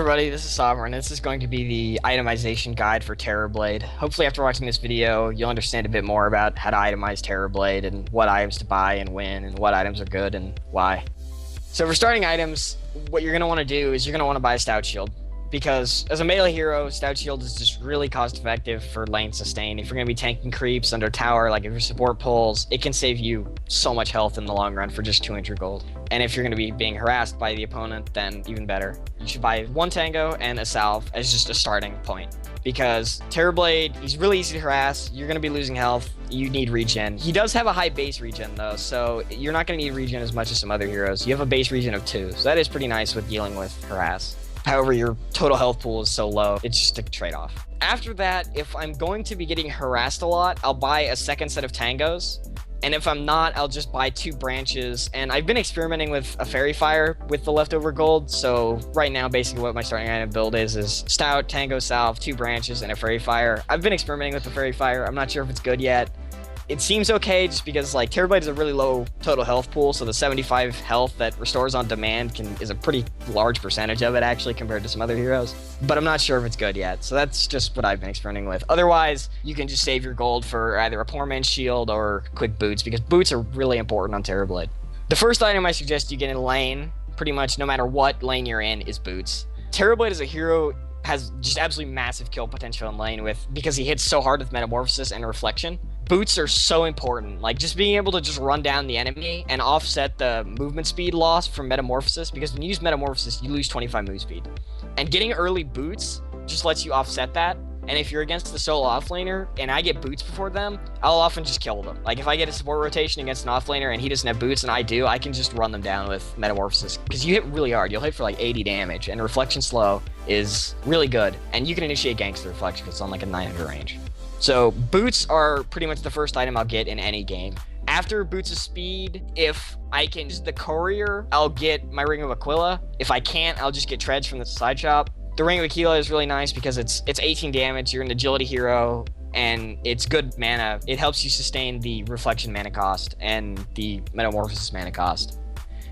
everybody, this is Sovereign. This is going to be the itemization guide for Terrorblade. Hopefully after watching this video, you'll understand a bit more about how to itemize Terrorblade and what items to buy and when and what items are good and why. So for starting items, what you're going to want to do is you're going to want to buy a Stout Shield. Because as a melee hero, Stout Shield is just really cost effective for lane sustain. If you're going to be tanking creeps under tower, like if your support pulls, it can save you so much health in the long run for just 200 gold. And if you're going to be being harassed by the opponent, then even better. You should buy one Tango and a Salve as just a starting point. Because Terrorblade, he's really easy to harass, you're going to be losing health, you need regen. He does have a high base regen though, so you're not going to need regen as much as some other heroes. You have a base regen of 2, so that is pretty nice with dealing with harass. However, your total health pool is so low, it's just a trade-off. After that, if I'm going to be getting harassed a lot, I'll buy a second set of Tangos. And if I'm not, I'll just buy 2 branches. And I've been experimenting with a Fairy Fire with the leftover gold. So right now, basically what my starting item build is Stout, Tango, Salve, 2 branches, and a Fairy Fire. I've been experimenting with the Fairy Fire. I'm not sure if it's good yet. It seems okay just because like Terrorblade is a really low total health pool, so the 75 health that restores on demand is a pretty large percentage of it actually compared to some other heroes. But I'm not sure if it's good yet, so that's just what I've been experimenting with. Otherwise, you can just save your gold for either a poor man's shield or quick boots, because boots are really important on Terrorblade. The first item I suggest you get in lane, pretty much no matter what lane you're in, is boots. Terrorblade as a hero has just absolutely massive kill potential in lane because he hits so hard with Metamorphosis and Reflection. Boots are so important, like just being able to just run down the enemy and offset the movement speed loss from Metamorphosis, because when you use Metamorphosis, you lose 25 move speed. And getting early boots just lets you offset that, and if you're against the solo offlaner and I get boots before them, I'll often just kill them. Like if I get a support rotation against an offlaner and he doesn't have boots and I do, I can just run them down with Metamorphosis, because you hit really hard. You'll hit for like 80 damage, and Reflection Slow is really good, and you can initiate ganks with Reflection because it's on like a 900 range. So boots are pretty much the first item I'll get in any game. After boots of speed, if I can use the courier, I'll get my Ring of Aquila. If I can't, I'll just get treads from the side shop. The Ring of Aquila is really nice because it's 18 damage, you're an agility hero, and it's good mana. It helps you sustain the reflection mana cost and the metamorphosis mana cost.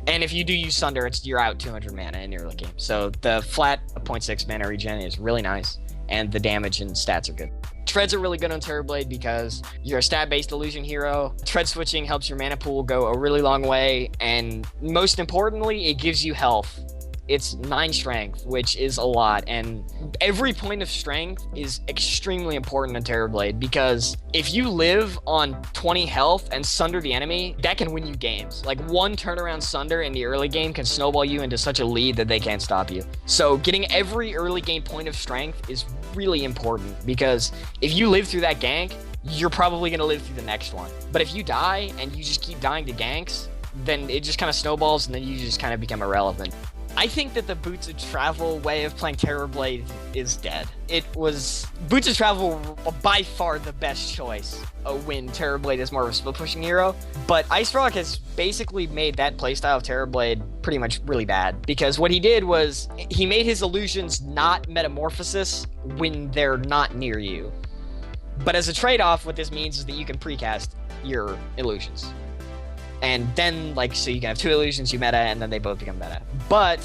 And if you do use Sunder, you're out 200 mana in your early game. So the flat 0.6 mana regen is really nice, and the damage and stats are good. Treads are really good on Terrorblade because you're a stat-based illusion hero. Tread switching helps your mana pool go a really long way, and most importantly, it gives you health. It's 9 strength, which is a lot, and every point of strength is extremely important in Terrorblade, because if you live on 20 health and sunder the enemy, that can win you games. Like one turnaround sunder in the early game can snowball you into such a lead that they can't stop you. So getting every early game point of strength is really important, because if you live through that gank, you're probably going to live through the next one. But if you die and you just keep dying to ganks, then it just kind of snowballs and then you just kind of become irrelevant. I think that the Boots of Travel way of playing Terrorblade is dead. Boots of Travel were by far the best choice when Terrorblade is more of a split pushing hero, but Ice Frog has basically made that playstyle of Terrorblade pretty much really bad, because what he did was he made his illusions not Metamorphosis when they're not near you. But as a trade-off, what this means is that you can precast your illusions. And then, so you can have 2 illusions, you meta, and then they both become meta. But,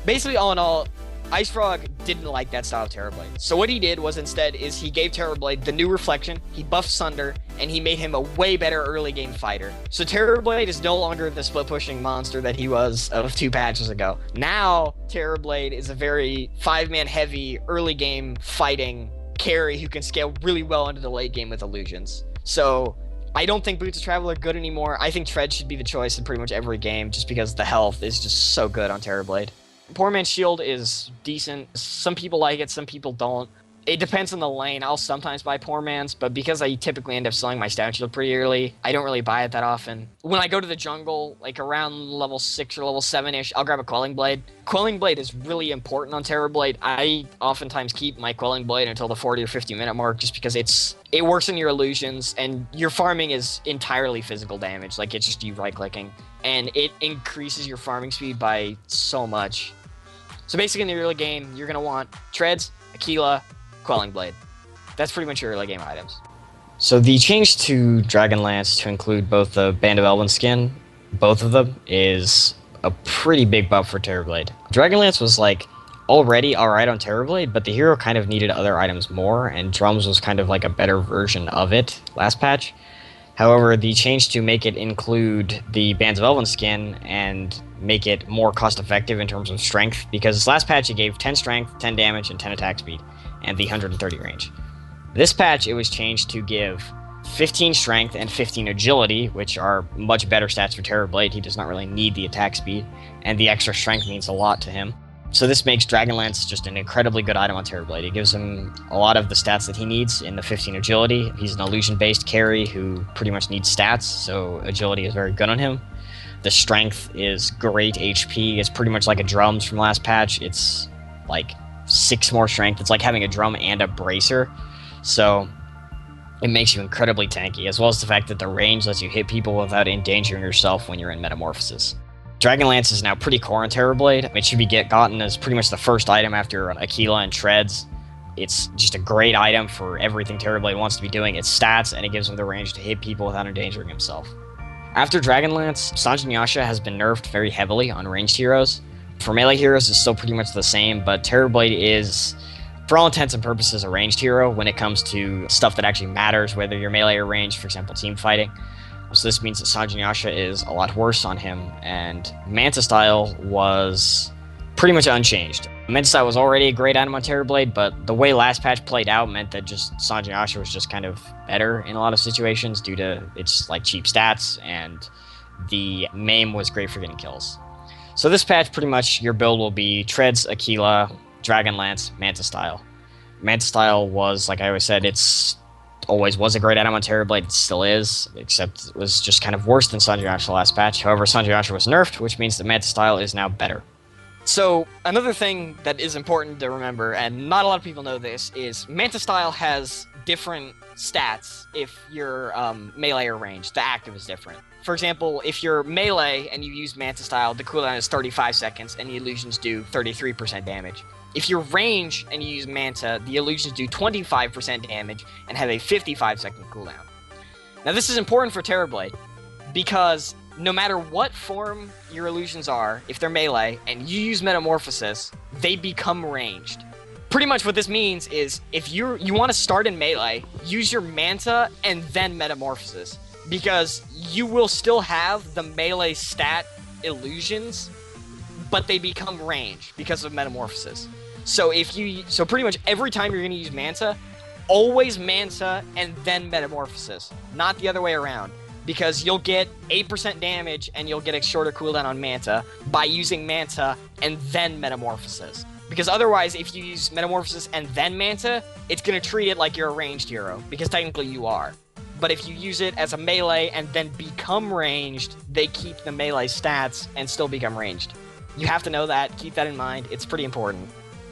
basically, all in all, Ice Frog didn't like that style of Terrorblade. So what he did was instead he gave Terrorblade the new Reflection, he buffed Sunder, and he made him a way better early game fighter. So Terrorblade is no longer the split pushing monster that he was of 2 patches ago. Now, Terrorblade is a very 5-man heavy early game fighting carry who can scale really well into the late game with illusions. So I don't think Boots of Travel are good anymore. I think Tread should be the choice in pretty much every game, just because the health is just so good on Terrorblade. Poor Man's Shield is decent. Some people like it, some people don't. It depends on the lane. I'll sometimes buy Poor Man's, but because I typically end up selling my Stout Shield pretty early, I don't really buy it that often. When I go to the jungle, like around level 6 or level 7-ish, I'll grab a Quelling Blade. Quelling Blade is really important on Terrorblade. I oftentimes keep my Quelling Blade until the 40 or 50 minute mark, just because it works in your illusions, and your farming is entirely physical damage. Like, it's just you right-clicking, and it increases your farming speed by so much. So basically in the early game, you're going to want Treads, Aquila, Quelling Blade. That's pretty much your early game items. So the change to Dragonlance to include both the Band of Elven skin, both of them, is a pretty big buff for Terrorblade. Dragonlance was like already alright on Terrorblade, but the hero kind of needed other items more, and drums was kind of like a better version of it last patch. However, the change to make it include the Bands of Elven skin and make it more cost-effective in terms of strength, because last patch it gave 10 strength, 10 damage, and 10 attack speed, and the 130 range. This patch it was changed to give 15 strength and 15 agility, which are much better stats for Terrorblade. He does not really need the attack speed, and the extra strength means a lot to him. So this makes Dragonlance just an incredibly good item on Terrorblade. It gives him a lot of the stats that he needs in the 15 agility. He's an illusion-based carry who pretty much needs stats, so agility is very good on him. The strength is great HP. It's pretty much like a drums from last patch. It's like 6 more strength. It's like having a drum and a bracer. So it makes you incredibly tanky, as well as the fact that the range lets you hit people without endangering yourself when you're in Metamorphosis. Dragonlance is now pretty core on Terrorblade. It should be gotten as pretty much the first item after Aquila and Treads. It's just a great item for everything Terrorblade wants to be doing. Its stats, and it gives him the range to hit people without endangering himself. After Dragonlance, Sanjin Yasha has been nerfed very heavily on ranged heroes. For melee heroes, it's still pretty much the same, but Terrorblade is, for all intents and purposes, a ranged hero when it comes to stuff that actually matters, whether you're melee or ranged, for example, team fighting. So this means that Sanjin Yasha is a lot worse on him, and Manta Style was pretty much unchanged. Manta Style was already a great item on Terrorblade, but the way last patch played out meant that just Sanjin Yasha was just kind of better in a lot of situations due to its like cheap stats, and the maim was great for getting kills. So this patch, pretty much your build will be Treads, Aquila, Dragonlance, Manta Style. Manta Style was, like I always said, it's always was a great item on Terrorblade, it still is, except it was just kind of worse than Sanjin Yasha last patch. However, Sanjin Yasha was nerfed, which means that Manta Style is now better. So, another thing that is important to remember, and not a lot of people know this, is Manta Style has different stats if you're melee or ranged. The active is different. For example, if you're melee and you use Manta Style, the cooldown is 35 seconds and the illusions do 33% damage. If you're ranged and you use Manta, the illusions do 25% damage and have a 55-second cooldown. Now this is important for Terrorblade, because no matter what form your illusions are, if they're melee and you use Metamorphosis, they become ranged. Pretty much what this means is, if you want to start in melee, use your Manta and then Metamorphosis, because you will still have the melee stat illusions, but they become ranged because of Metamorphosis. So pretty much every time you're going to use Manta, always Manta and then Metamorphosis, not the other way around, because you'll get 8% damage and you'll get a shorter cooldown on Manta by using Manta and then Metamorphosis. Because otherwise, if you use Metamorphosis and then Manta, it's going to treat it like you're a ranged hero, because technically you are. But if you use it as a melee and then become ranged, they keep the melee stats and still become ranged. You have to know that, keep that in mind, it's pretty important.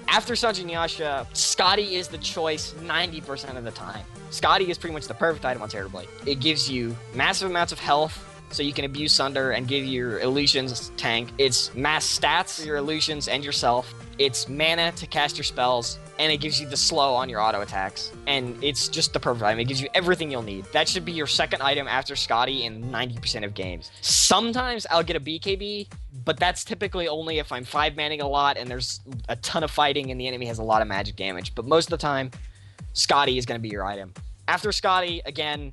After Sanjin Yasha, Skadi is the choice 90% of the time. Skadi is pretty much the perfect item on Terrorblade. It gives you massive amounts of health, so you can abuse Sunder and give your illusions tank. It's mass stats for your illusions and yourself. It's mana to cast your spells, and it gives you the slow on your auto attacks. And it's just the perfect item. It gives you everything you'll need. That should be your second item after Skadi in 90% of games. Sometimes I'll get a BKB, but that's typically only if I'm 5-manning a lot and there's a ton of fighting and the enemy has a lot of magic damage. But most of the time, Skadi is going to be your item. After Skadi, again,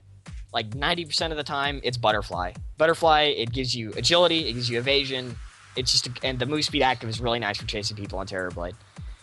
like 90% of the time, it's Butterfly. Butterfly, it gives you agility, it gives you evasion. It's just, and the move speed active is really nice for chasing people on Terrorblade.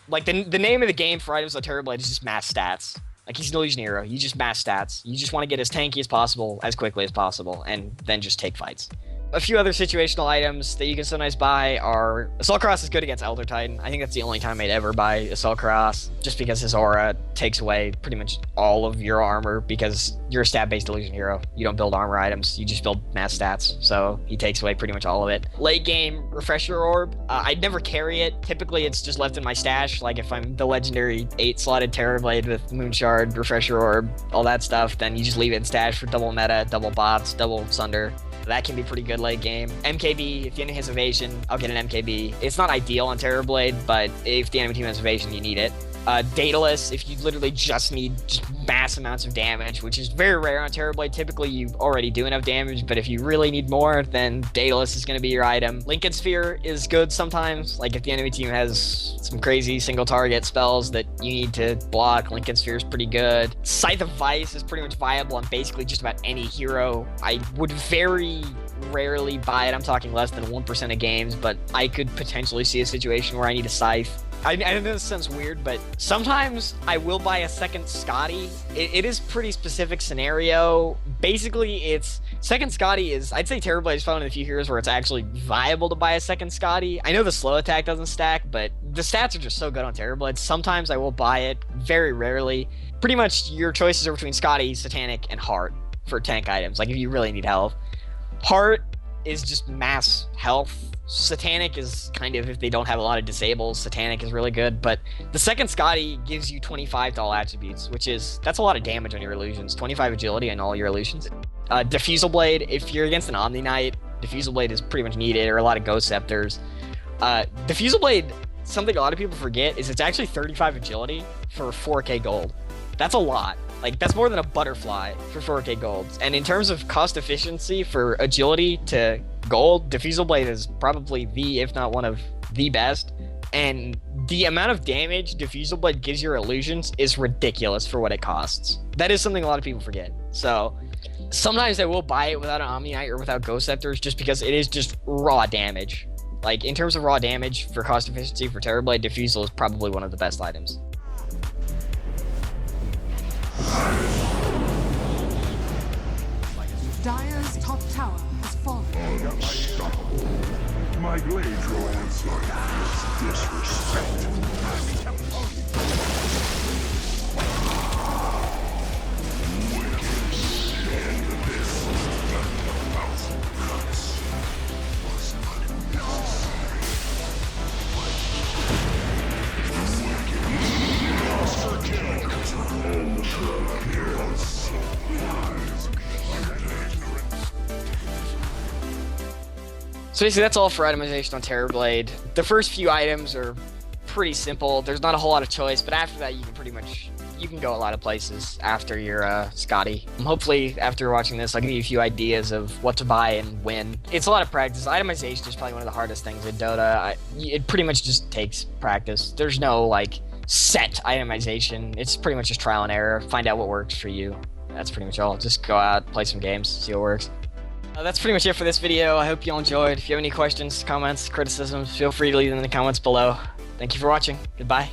Like, the name of the game for items on Terrorblade is just mass stats. Like, he's an illusion hero. You just mass stats. You just want to get as tanky as possible, as quickly as possible, and then just take fights. A few other situational items that you can sometimes buy are... Assault Cross is good against Elder Titan. I think that's the only time I'd ever buy Assault Cross, just because his aura takes away pretty much all of your armor, because you're a stat-based illusion hero. You don't build armor items, you just build mass stats, so he takes away pretty much all of it. Late game, Refresher Orb. I'd never carry it. Typically, it's just left in my stash. Like, if I'm the legendary 8-slotted Terrorblade with Moonshard, Refresher Orb, all that stuff, then you just leave it in stash for double meta, double bots, double Sunder. That can be pretty good late game. MKB, if the enemy has evasion, I'll get an MKB. It's not ideal on Terrorblade, but if the enemy team has evasion, you need it. Dataless, if you literally just need just mass amounts of damage, which is very rare on Terrorblade. Typically, you already do enough damage, but if you really need more, then Dataless is going to be your item. Lincoln Sphere is good sometimes. Like if the enemy team has some crazy single target spells that you need to block, Lincoln Sphere is pretty good. Scythe of Vice is pretty much viable on basically just about any hero. I would very rarely buy it. I'm talking less than 1% of games, but I could potentially see a situation where I need a Scythe. I know this sounds weird, but sometimes I will buy a second Skadi. It is pretty specific scenario. Basically, it's second Skadi is, I'd say Terrorblade is found in a few heroes where it's actually viable to buy a second Skadi. I know the slow attack doesn't stack, but the stats are just so good on Terrorblade. Sometimes I will buy it, very rarely. Pretty much your choices are between Skadi, Satanic, and Heart for tank items, like if you really need health. Heart is just mass health. Satanic is kind of if they don't have a lot of disables. Satanic is really good, but the second Skadi gives you 25 to all attributes, that's a lot of damage on your illusions. 25 agility on all your illusions. Diffusal Blade, if you're against an Omni Knight, Diffusal Blade is pretty much needed, or a lot of Ghost Scepters. Diffusal Blade, something a lot of people forget, is it's actually 35 agility for 4k gold. That's a lot. Like, that's more than a butterfly for 4k gold. And in terms of cost efficiency for agility to gold, Diffusal Blade is probably the, if not one of the best. And the amount of damage Diffusal Blade gives your illusions is ridiculous for what it costs. That is something a lot of people forget. So, sometimes I will buy it without an Omni Knight or without Ghost Scepters just because it is just raw damage. Like, in terms of raw damage for cost efficiency for Terrorblade, Diffusal is probably one of the best items. Dire's top tower has fallen. Unstoppable. My blade will answer this disrespect. So basically that's all for itemization on Terrorblade. The first few items are pretty simple. There's not a whole lot of choice, but after that you can go a lot of places after your Skadi. Hopefully after watching this I'll give you a few ideas of what to buy and when. It's a lot of practice. Itemization is probably one of the hardest things in Dota. It pretty much just takes practice. There's no like set itemization. It's pretty much just trial and error. Find out what works for you. That's pretty much all. Just go out, play some games, see what works. That's pretty much it for this video. I hope you all enjoyed. If you have any questions, comments, criticisms, feel free to leave them in the comments below. Thank you for watching. Goodbye.